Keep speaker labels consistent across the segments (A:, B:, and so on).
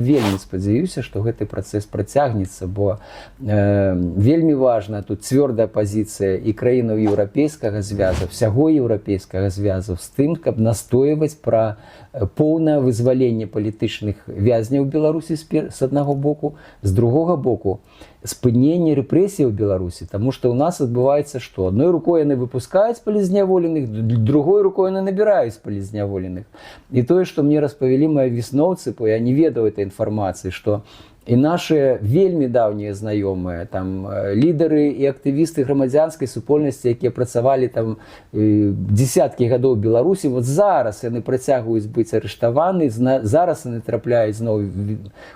A: Вельмі спадзяюся, што гэты працэс працягнецца, бо вельмі важна тут цвёрдая пазіцыя і краінаў еўрапейскага звяза, ўсяго еўрапейскага звязу з тым, каб настойваць пра поўнае вызваленне палітычных вязняў Беларусі з аднаго боку, з другога боку спыненне рэпрэсій у Беларусі, таму што ў нас адбываецца што? Адной рукой яны выпускаюць палізняволеных, другой рукой яны набіраюць палізняволеных. І тое, што мне распавялі мае вісноўцы, бо я не ведаў этой інфармацыі, што і нашы вельмі даўнія знаёмыя, там лідары і актывісты грамадзянскай супольнасці, якія працавалі там дзесяткі гадоў Беларусі, вот зараз яны працягваюць быць арыштаваны, зараз яны трапляюць зноў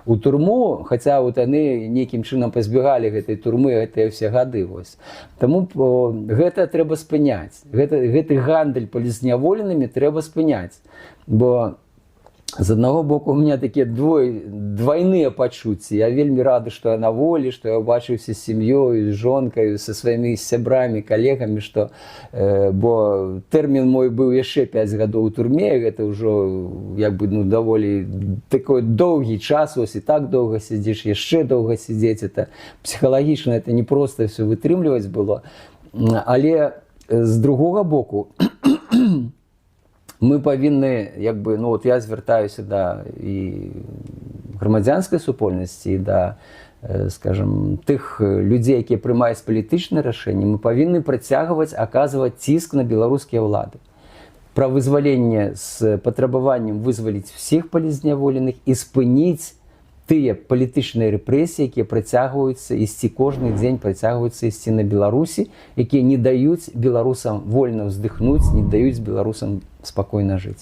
A: у турму, хаця вот яны нейкім чынам пазбегалі гэтай турмы гэтыя ўсе гады. Таму гэта трэба спыняць. Гэты гандаль палізняволенымі трэба спыняць. Бо з аднаго боку, у меня такія двойныя пачуцці. Я вельмі рады, што я на волі, што я ўбачыўся з сям'ёй, з жонкай, са сваімі сябрамі, калегамі, што бо тэрмін мой быў яшчэ 5 гадоў у турме, гэта ўжо як бы даволі такой доўгі час, ось і так доўга сядзіш, яшчэ доўга сядзець, это псіхалагічна, это не проста ўсё вытрымліваць было. Але з другога боку, мы павінны, як бы, ну от я звяртаюся да і грамадзянскай супольнасці, і да, скажем, тых людзей, якія прымаюць палітычныя рашэнні, мы павінны працягваць аказваць ціск на беларускія ўлады. Пра вызваленне з патрабаваннем вызваліць всіх палізняволеных і спыніць тыя палітычныя рэпрэсіі, якія працягваюцца ісці кожны дзень, працягваюцца ісці на Беларусі, якія не даюць беларусам вольна ўздыхнуць, не даюць беларусам спакойна жыць.